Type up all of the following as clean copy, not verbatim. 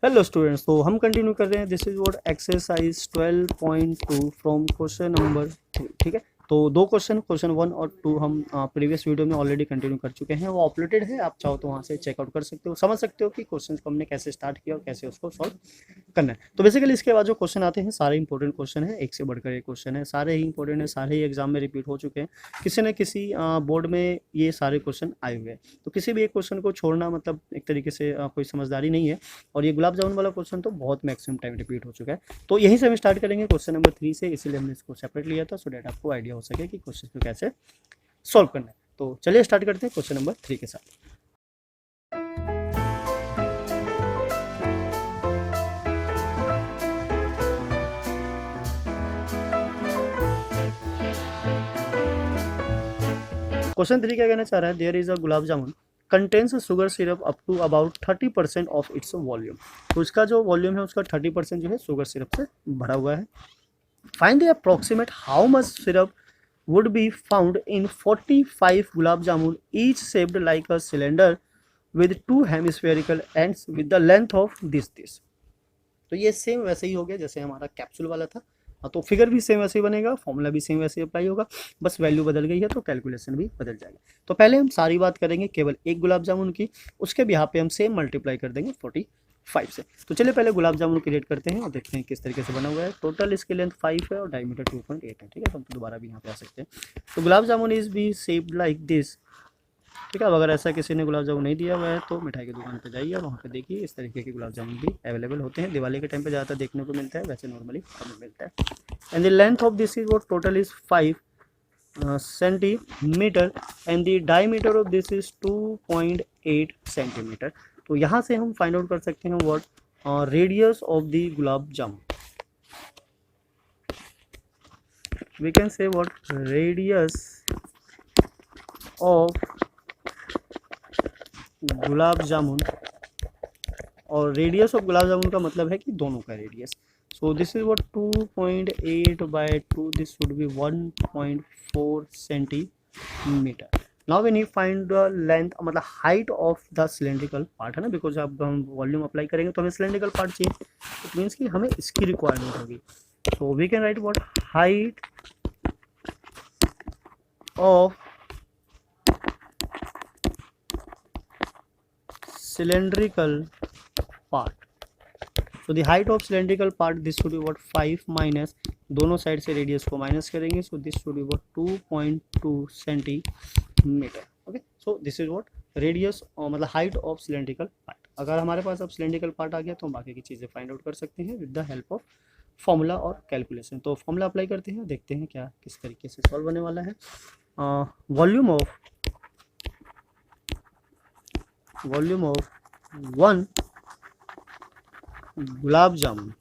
Hello students, तो हम continue कर रहे हैं। This is what exercise 12.2 from question number 3। ठीक है, तो दो क्वेश्चन 1 और 2 हम प्रीवियस वीडियो में ऑलरेडी कंटिन्यू कर चुके हैं। वो अपलोडेड है, आप चाहो तो वहाँ से चेकआउट कर सकते हो, समझ सकते हो कि क्वेश्चन को हमने कैसे स्टार्ट किया और कैसे उसको सॉल्व करना है। तो बेसिकली इसके बाद जो क्वेश्चन आते हैं सारे इंपॉर्टेंट क्वेश्चन है, एक से बढ़कर एक क्वेश्चन है, सारे ही इंपॉर्टेंट है, सारे ही एग्जाम में रिपीट हो चुके हैं। किसी न किसी बोर्ड में ये सारे क्वेश्चन आए हुए हैं, तो किसी भी एक क्वेश्चन को छोड़ना मतलब एक तरीके से कोई समझदारी नहीं है। और ये गुलाब जामुन वाला क्वेश्चन तो बहुत मैक्सिमम टाइम रिपीट हो चुका है, तो यहीं से हम स्टार्ट करेंगे क्वेश्चन नंबर 3 से। इसीलिए हमने इसको सेपरेट लिया था, सो डेट आपको आइडिया हो सके कि क्वेश्चन को कैसे सॉल्व करना है। तो चलिए स्टार्ट करते हैं क्वेश्चन नंबर 3 के साथ। क्वेश्चन 3 क्या कहना चाह रहा है? There is a gulab jamun contains sugar syrup up to about 30% of its volume. तो इसका जो वॉल्यूम है उसका 30% जो है शुगर सिरप से भरा हुआ है। Find the approximate how much syrup would be found in 45 gulab jamun, each shaped like a cylinder with two hemispherical ends with the length of this। तो ये सेम वैसे ही हो गया जैसे हमारा कैप्सूल वाला था। तो फिगर भी सेम वैसे ही बनेगा, फॉर्मूला भी सेम वैसे ही अप्लाई होगा, बस वैल्यू बदल गई है तो कैलकुलेशन भी बदल जाएगा। तो पहले हम सारी बात करेंगे केवल एक गुलाब जामुन की, उसके बिहाफ पे हम सेम मल्टीप्लाई कर देंगे 45 से। तो चलिए पहले गुलाब जामुन क्रिएट करते हैं और देखते हैं किस तरीके से बना हुआ है। टोटल इसकी लेंथ 5 है और डायमीटर 2.8 है। ठीक है, तो हम दोबारा भी यहाँ पे आ सकते हैं। तो gulab jamun is be shaped like this. ठीक है, अब अगर ऐसा किसी ने गुलाब जामुन नहीं दिया हुआ है तो मिठाई की दुकान पे जाइए और वहाँ पे देखिए इस तरीके के गुलाब जामुन भी अवेलेबल होते हैं। दिवाली के टाइम पे ज़्यादातर देखने को मिलता है, वैसे नॉर्मली कम मिलता है। And the length of this is what total is 5 centimetre and the diameter of this is 2.8 centimetre. तो यहाँ से हम फाइंड आउट कर सकते हैं what radius of the gulab jamun. We can say what radius of gulab jamun, और रेडियस ऑफ गुलाब जामुन का मतलब है कि दोनों का radius. So this is what 2.8 by 2, this would be 1.4 centimetre. Now we need find the length, मतलब height of the cylindrical part है ना, बिकॉज अब हम वॉल्यूम अप्लाई करेंगे तो हमें सिलेंड्रिकल पार्ट चाहिए। इट मीन्स कि हमें इसकी रिक्वायरमेंट होगी। So we can write what height of cylindrical part। so the height of cylindrical part, this should be what 5 minus, दोनों साइड से रेडियस को माइनस करेंगे, so this should be what 2.2 centimetre. Okay, so this is what radius मतलब height of cylindrical part. अगर हमारे पास अब cylindrical part आ गया तो हम बाकी की चीज़ें फाइंड आउट कर सकते हैं with the help of formula और कैलकुलेशन। तो फॉर्मूला अप्लाई करते हैं, देखते हैं क्या किस तरीके से सॉल्व होने वाला है। Volume of 1 gulab jamun.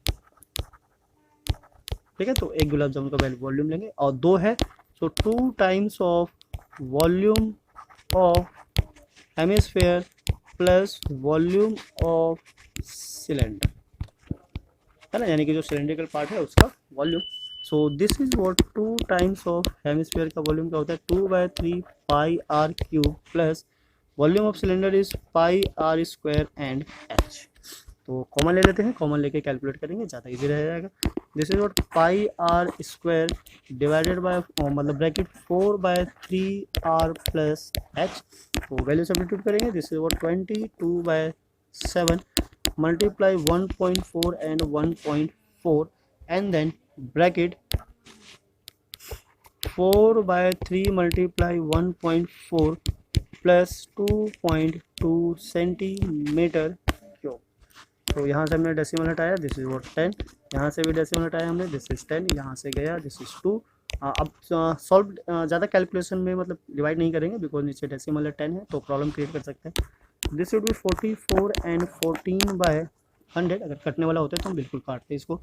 ठीक है, तो एक गुलाब जामुन का पहले वॉल्यूम लेंगे और 2 है, so 2 times of volume of hemisphere plus volume of cylinder, है ना, यानी कि जो सिलेंड्रिकल पार्ट है उसका volume. So this is what 2 times of hemisphere का वॉल्यूम क्या होता है 2/3 pi r cube plus volume of cylinder is pi r square and h. तो कॉमन ले लेते हैं, कॉमन लेके कैलकुलेट करेंगे, ज़्यादा इजी रह जाएगा। This is what pi r square divided by मतलब ब्रैकेट 4/3 आर प्लस एच। तो वैल्यू सब्स्टिट्यूट करेंगे, this is what 22/7 multiply 1.4 and 1.4 and then bracket 4/3 multiply 1.4 plus 2.2 centimetre cube. तो यहाँ से हमने डेसिमल हटाया, दिस इज व्हाट 10, यहाँ से भी डेसिमल हटाया हमने, दिस इज 10, यहाँ से गया दिस इज 2। अब सॉल्व ज़्यादा कैलकुलेशन में मतलब डिवाइड नहीं करेंगे बिकॉज नीचे डेसिमल है 10 है, तो प्रॉब्लम क्रिएट कर सकते हैं। This would B 44 and 14/100। अगर कटने वाला होता है तो हम बिल्कुल काटते हैं इसको,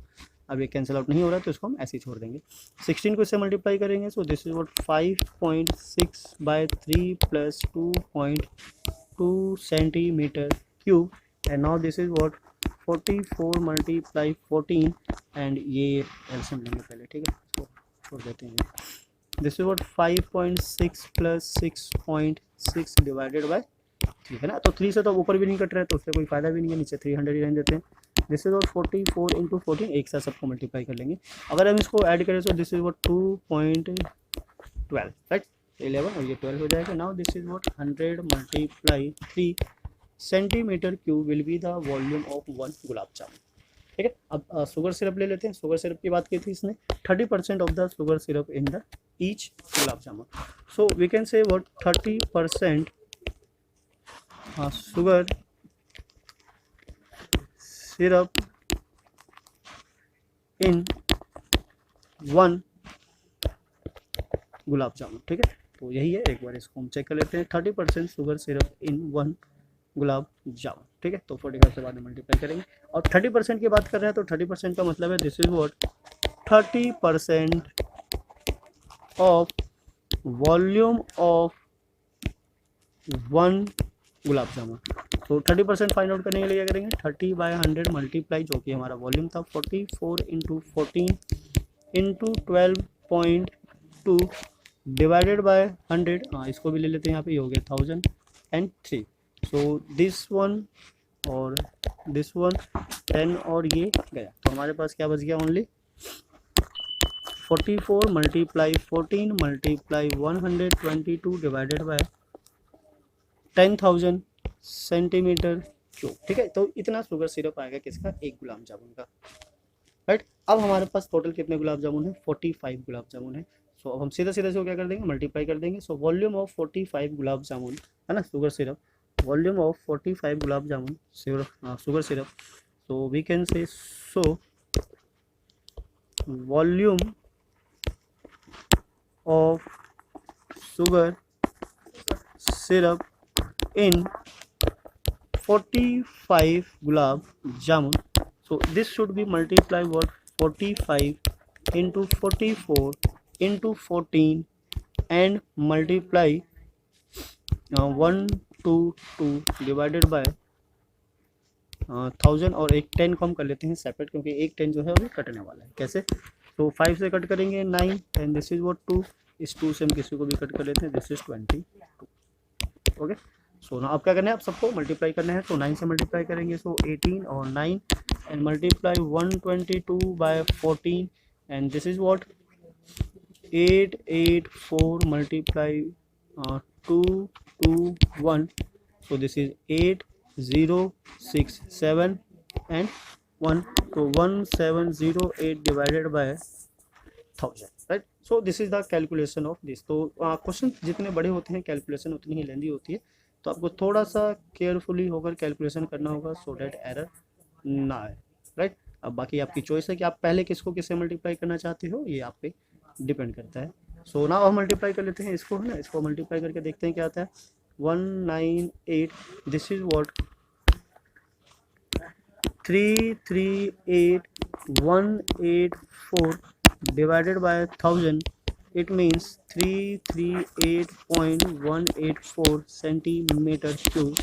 अब ये कैंसिल आउट नहीं हो रहा है तो इसको हम ऐसे ही छोड़ देंगे। 16 को इससे मल्टीप्लाई करेंगे, सो this is what 5.6/3 plus 2.2 centimetre cube and now this is what 44 multiply 14 and ये एलसीएम लेंगे पहले। ठीक है, तो छोड़ देते हैं। This is what 5.6 plus 6.6 divided by 3 है ना, तो 3 से तो ऊपर भी नहीं कट रहा है तो उससे कोई फायदा भी नहीं है, नीचे 300 ही रहने देते हैं। दिस इज वॉट 44 इंटू 14, एक साथ सबको मल्टीप्लाई कर लेंगे। अगर हम इसको ऐड करें तो दिस इज वॉट 2.12, राइट, 11 और ये 12 हो जाएगा। Now this is what 100 multiply 3 centimetre cube will be the volume of 1 gulab jamun. ठीक है, अब शुगर सिरप ले लेते हैं। शुगर सिरप की बात की थी इसने, 30% of the sugar syrup in the each gulab jamun. So we can say what 30% sugar syrup in 1 gulab jamun. ठीक है, तो यही है, एक बार इसको हम चेक कर लेते हैं। 30% sugar syrup in 1 gulab jamun. ठीक है, तो 45 से बाद में मल्टीप्लाई करेंगे। और 30% की बात कर रहे हैं तो 30% का मतलब है this is what 30% of volume of 1 gulab जामुन। तो 30% फाइंड आउट करने के लिए क्या करेंगे, 30/100 मल्टीप्लाई, जो कि हमारा वॉल्यूम था, 44 इंटू 14 इंटू 12.2 डिवाइडेड बाय 100। हाँ, इसको भी ले लेते हैं, यहाँ पे ये हो गया 1003। सो दिस वन और दिस वन 10 और ये गया, तो हमारे पास क्या बच गया, only 44 multiply 14 multiply 122 divided by 10,000 centimetre cube. ठीक है, तो इतना शुगर सिरप आएगा किसका, एक गुलाब जामुन का, राइट। अब हमारे पास टोटल कितने गुलाब जामुन है, 45 गुलाब जामुन है। सो अब हम सीधा सीधा से क्या कर देंगे, मल्टीप्लाई कर देंगे। सो वॉल्यूम ऑफ 45 गुलाब जामुन है ना, sugar syrup, volume of 45 gulab jamun sugar syrup. So we can say so volume of sugar syrup in 45 gulab jamun. So this should be multiply what 45 into 44 into 14 and multiply 122 divided by 1000 और एक 10 को हम कर लेते हैं separate, क्योंकि एक 10 जो है वो कटने वाला है। कैसे, तो 5 से कट करेंगे 9 एंड दिस इज व्हाट 2, इस 2 से हम किसी को भी कट कर लेते हैं, दिस इज 22। ओके, सो ना अब क्या करना है, आप सबको मल्टीप्लाई करना है। तो 9 से मल्टीप्लाई करेंगे, सो 18 और 9 and multiply 122 by 14 and this is what 884 multiply 221, so this is 8067 and 1, तो 1708 divided by 1000, right. So this is the calculation of this. तो क्वेश्चन जितने बड़े होते हैं कैलकुलेशन उतनी ही लेंदी होती है, तो आपको थोड़ा सा केयरफुली होकर कैलकुलेशन करना होगा सो डैट एरर ना आए, राइट। अब बाकी आपकी चॉइस है कि आप पहले किसको किससे मल्टीप्लाई करना चाहते हो, ये आप पे डिपेंड करता है। सो नाउ हम मल्टीप्लाई कर लेते हैं इसको, है ना, इसको मल्टीप्लाई करके देखते हैं क्या आता है। 198, this is what 338184 divided by 1000, it means 338.184 centimeter cube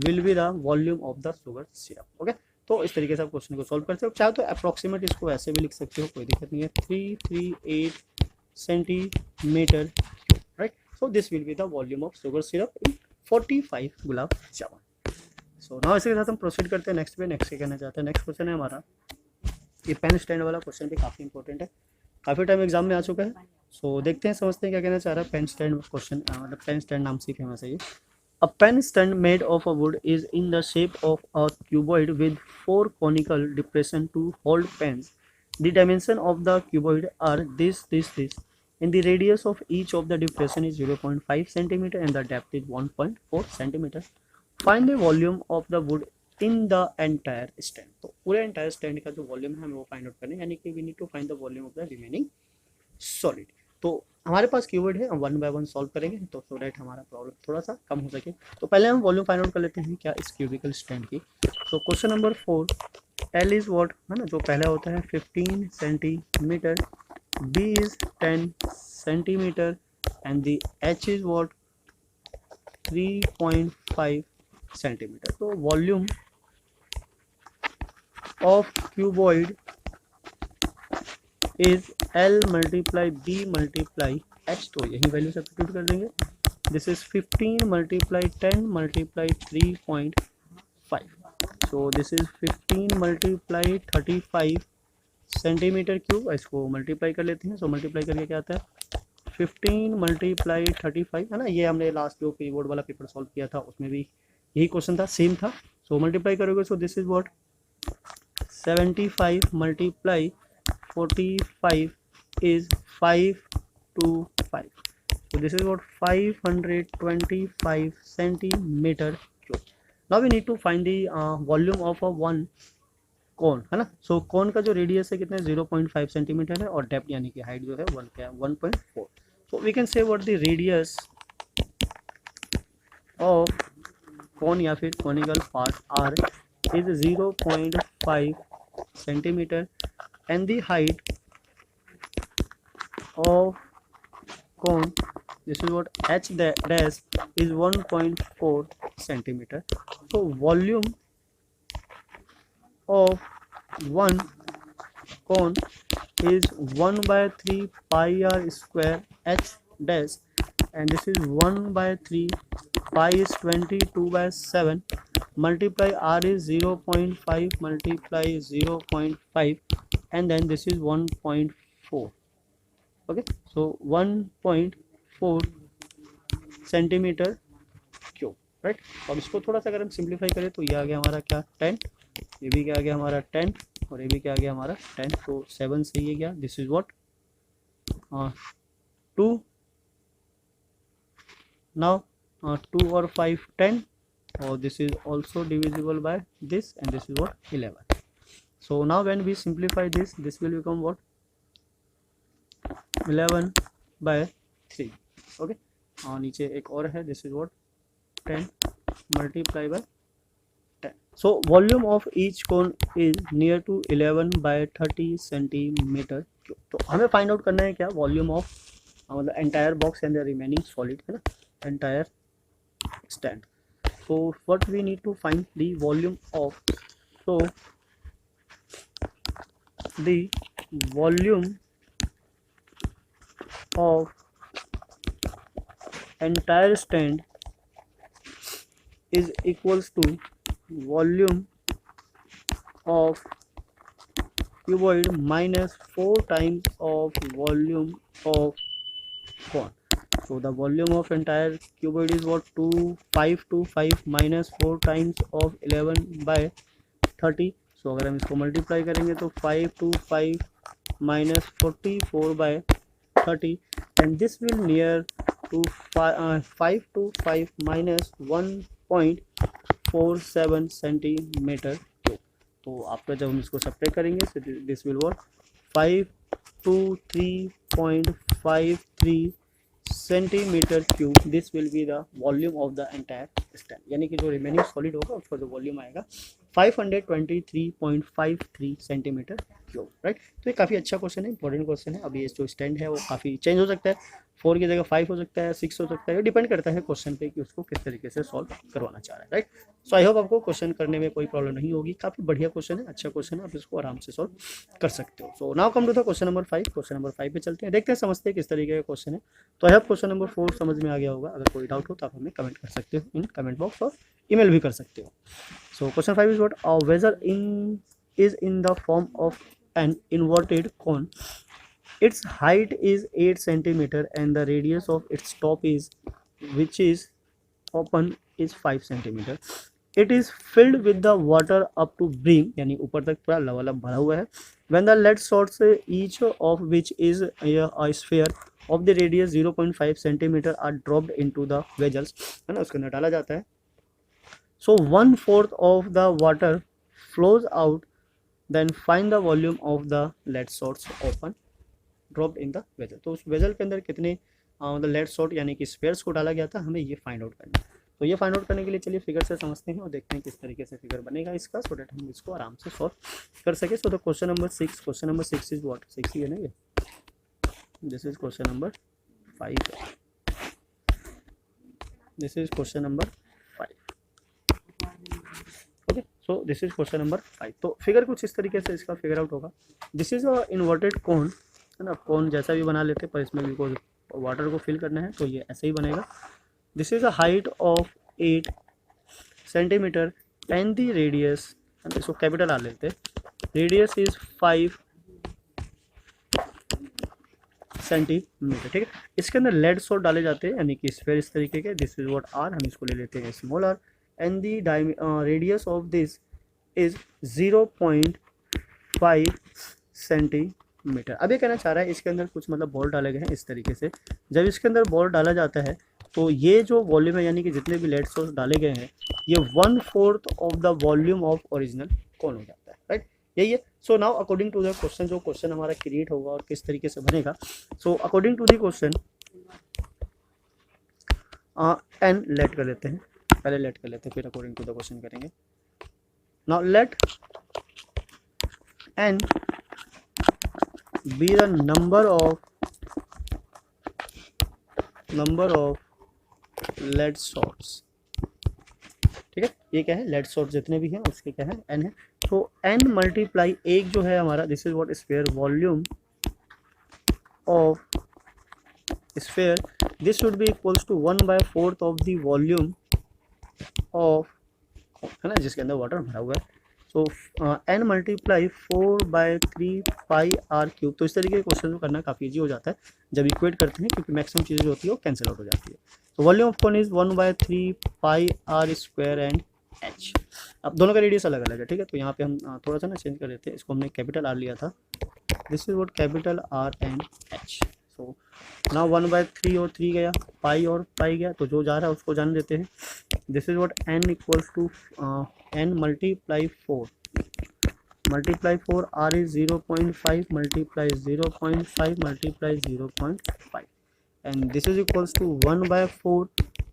will be the volume of the sugar syrup. Okay, तो इस तरीके से आप क्वेश्चन को सॉल्व करते हो। चाहे तो अप्रोक्सीमेट इसको ऐसे भी लिख सकते हो, कोई दिक्कत नहीं है, 338 centimetre cube, right. So this will be the volume of sugar syrup in 45 gulab jamun. So now इसके साथ हम प्रोसीड करते हैं नेक्स्ट पे। नेक्स्ट क्या कहना चाहते हैं, नेक्स्ट क्वेश्चन है हमारा, ये पेन स्टैंड वाला क्वेश्चन भी काफ़ी इंपॉर्टेंट है, काफ़ी टाइम एग्जाम में आ चुका है। सो देखते हैं, समझते हैं क्या कहना चाह रहा है। पेन स्टैंड क्वेश्चन, मतलब पेन स्टैंड नाम से ही फेमस है ये। A pen stand made of a wood is in the shape of a cuboid with 4 conical depression to hold pens. The dimension of the cuboid are this. And the radius of each of the depression is 0.5 cm and the depth is 1.4 cm. Find the volume of the wood in the entire stand. तो पूरे entire stand का जो volume है हमें वो find out करना है, यानी कि we need to find the volume of the remaining solid. तो हमारे पास कीवर्ड है, हम 1 बाय 1 सॉल्व करेंगे तो सो दैट हमारा प्रॉब्लम थोड़ा सा कम हो सके। तो पहले हम वॉल्यूम फाइंड आउट कर लेते हैं क्या, इस क्यूबिकल स्टैंड की। तो question number 4, L is what, है ना, जो पहला होता है 15 centimetre, B is 10 centimetre and the H is what 3.5 centimetre. तो volume of cuboid is L multiply B multiply H, तो यही वैल्यू सब्स्टिट्यूट कर देंगे। This is 15 multiply 10 multiply 3.5, so this is 15 multiply 35 centimetre cube. इसको multiply कर लेते हैं। So multiply करके क्या आता है 15 मल्टीप्लाई 35 है ना। ये हमने लास्ट जो कीबोर्ड वाला पेपर सॉल्व किया था उसमें भी यही क्वेश्चन था, सेम था। सो मल्टीप्लाई करोगे सो this is what 75 multiply 45 is 525. So this is what 525 centimeter cube. Now we need to find the volume of a one cone है ना। सो कोन का जो रेडियस है कितना 0.5 सेंटीमीटर है और डेप्थ यानी कि हाइट जो है 1 क्या 1.4। So we can say what the radius of cone या फिर conical part r is 0.5 centimetre and the height of cone, this is what h dash is 1.4 centimeter. So volume of one cone is 1 by 3 pi r square h dash, and this is 1 by 3 pi is 22 by 7 multiply r is 0.5 multiply 0.5 and then this is 1.4. Okay so 1.4 centimetre cube right. अब इसको थोड़ा सा अगर हम simplify करें तो ये आ गया हमारा क्या 10, ये भी क्या आ गया हमारा 10 और ये भी क्या आ गया हमारा 10। तो 7 से ये गया दिस इज व्हाट 2 नाउ 2 और 5 10 और this is also divisible by this and this is what 11। So now when we simplify this will become what 11 by 3 okay. और नीचे एक और है this is what 10 multiply by 10। So volume of each cone is near to 11 by 30 centimetre cube. तो हमें find out करना है क्या वॉल्यूम ऑफ मतलब entire box and the remaining solid है ना entire stand. So what we need to find the volume of so the volume of entire stand is equals to volume of cuboid minus 4 times of volume of cone. So the volume of entire cuboid is what 525 minus 4 times of 11 by 30. So अगर हम इसको multiply करेंगे तो 525 minus 44 by 30 and this will near to 525 minus 1.47 centimetre cube. तो आपका जब हम इसको सब्ट्रैक्ट करेंगे this will what 523.53 centimetre cube. This will be the volume of the entire stand यानी कि जो रिमेनिंग सॉलिड होगा उसका जो वॉल्यूम आएगा 523.53 सेंटीमीटर क्यूब राइट। तो ये काफ़ी अच्छा क्वेश्चन है, इंपॉर्टेंट क्वेश्चन है। अभी ये जो स्टैंड है वो काफ़ी चेंज हो सकता है, 4 की जगह 5 हो सकता है, 6 हो सकता है, डिपेंड करता है क्वेश्चन पे कि उसको किस तरीके से सॉल्व करवाना चाह रहा है राइट। सो आई होप आपको क्वेश्चन करने में कोई प्रॉब्लम नहीं होगी। काफ़ी बढ़िया क्वेश्चन है, अच्छा क्वेश्चन है, आप इसको आराम से सॉल्व कर सकते हो। So now come to the question number 5। Question number 5 पे चलते हैं, देखते हैं समझते हैं किस तरीके का क्वेश्चन है। तो आई होप क्वेश्चन नंबर 4 समझ में आ गया होगा। अगर कोई डाउट हो तो आप हमें कमेंट कर सकते हो इन कमेंट बॉक्स और ईमेल भी कर सकते हो। So question 5 is what a vessel is in the form of an inverted cone. Its height is 8 centimeter and the radius of its top is which is open is 5 centimeter. It is filled with the water up to brim यानी ऊपर तक पूरा लबालब भरा हुआ है। When the lead sorts each of which is a sphere of the radius 0.5 centimeter are dropped into the vessels है ना उसके अंदर डाला जाता है। So 1/4 of the water flows out, then find the volume of the lead sorts open dropped in the vessel. तो उस vessel के अंदर कितने मतलब लेड सॉर्ट यानी कि स्पेयर्स को डाला गया था, हमें ये फाइंड आउट करना है। तो ये फाइंड आउट करने के लिए चलिए फिगर से समझते हैं और देखते हैं किस तरीके से फिगर बनेगा इसका, सो डेट हम इसको आराम से सॉल्व कर सके। So the question number 6, question number 6 is what 6 ही है ना ये, this is question number 5, this is question number 5 okay. So this is question number 5। तो फिगर कुछ इस तरीके से इसका फिगर आउट होगा। दिस इज अ इन्वर्टेड कोन है ना, कोन जैसा भी बना लेते पर इसमें भी कोई वाटर को फिल करना है तो ये ऐसे ही बनेगा। This is a height of 8 centimetre and the radius है ना, इसको कैपिटल आर लेते हैं, रेडियस इज 5 सेंटीमीटर, ठीक है। इसके अंदर लेड सोर्स डाले जाते हैं, यानी कि स्फीयर इस तरीके के, दिस इज व्हाट आर, हम इसको ले लेते हैं small r, and the radius of this is 0.5 centimetre. अब ये कहना चाह रहा है इसके अंदर कुछ मतलब बॉल डाले गए हैं इस तरीके से, जब इसके अंदर बॉल डाला जाता है तो ये जो वॉल्यूम है, यानी कि जितने भी लेड सोर्स डाले गए हैं, ये 1/4 of the volume of original cone हो जाता है, राइट, यही है। So now according to the question, जो क्वेश्चन हमारा क्रिएट होगा और किस तरीके से बनेगा, so according to the question N let कर लेते हैं, पहले लेट कर लेते हैं फिर अकॉर्डिंग टू द क्वेश्चन करेंगे। Now let N be the number of lead shots, ठीक है, ये क्या है, लेड सोर्स जितने भी हैं उसके क्या है, एन है। तो एन मल्टीप्लाई एक जो है हमारा, this is what sphere volume of sphere, this should be equals to 1/4 of the volume of, है ना, जिसके अंदर वाटर भरा हुआ है। So N multiply 4/3 pi r cube. तो इस तरीके के क्वेश्चन को करना काफ़ी ईजी हो जाता है जब इक्वेट करते हैं, क्योंकि मैक्सिमम चीज़ें जो होती है वो कैंसिल आउट हो जाती है। तो volume of cone is 1/3 pi r square and h. अब दोनों का रेडियस अलग अलग है, ठीक है, तो यहाँ पे हम थोड़ा सा ना चेंज कर देते हैं, इसको हमने कैपिटल आर लिया था, this is what capital R and h. So ना 1/3 और 3 गया, पाई और पाई गया, तो जो जा रहा है उसको जाने देते हैं। This is what n equals to n multiply 4 r is 0.5 multiply 0.5 multiply 0.5 and this is equals to 1/4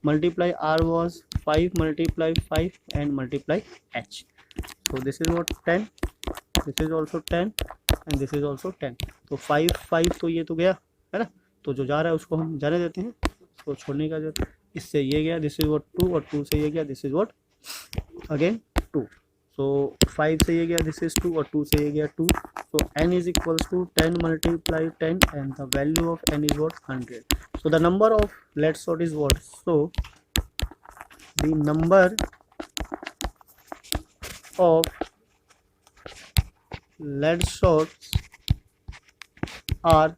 multiply r was 5 multiply 5 and multiply h. So this is what 10, this is also 10 and this is also 10. तो 5 तो ये तो गया है ना, तो जो जा रहा है उसको हम जाने देते हैं, उसको छोड़ने का जो, इससे ये गया, दिस इज व्हाट 2 और 2 से ये गया, दिस इज व्हाट अगेन 2। सो 5 से ये गया, दिस इज 2 और 2 से ये गया 2। So n is equals to 10 multiply 10 and the value of n is what 100. So the number of lead sort is what? So the number of lead sorts are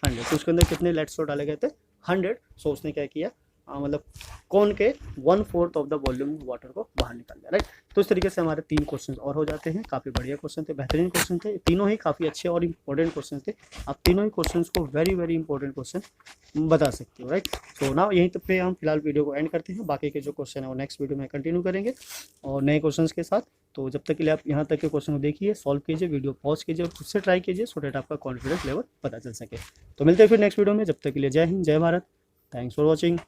100. तो उसके अंदर कितने लेड सोर्स डाले गए थे? 100. सो उसने क्या किया, मतलब कौन के 1/4 ऑफ द वॉल्यूम वाटर को बाहर निकाल दिया, राइट। तो इस तरीके से हमारे 3 क्वेश्चन और हो जाते हैं। काफ़ी बढ़िया क्वेश्चन थे, बेहतरीन क्वेश्चन थे, तीनों ही काफ़ी अच्छे और इंपॉर्टेंट क्वेश्चन थे। आप तीनों ही क्वेश्चन को वेरी वेरी इंपॉर्टेंट क्वेश्चन बता सकते हो, राइट। सो नाउ यहीं तक पे हम फिलहाल वीडियो को एंड करते हैं, बाकी के जो क्वेश्चन है वो नेक्स्ट वीडियो में कंटिन्यू करेंगे और नए क्वेश्चन के साथ। तो जब तक के लिए आप यहाँ तक के क्वेश्चन को देखिए, सॉल्व कीजिए, वीडियो पॉज कीजिए और खुद से ट्राई कीजिए, सो डेट आपका कॉन्फिडेंस लेवल पता चल सके। तो मिलते हैं फिर नेक्स्ट वीडियो में, जब तक के लिए जय हिंद, जय भारत, थैंक्स फॉर वॉचिंग।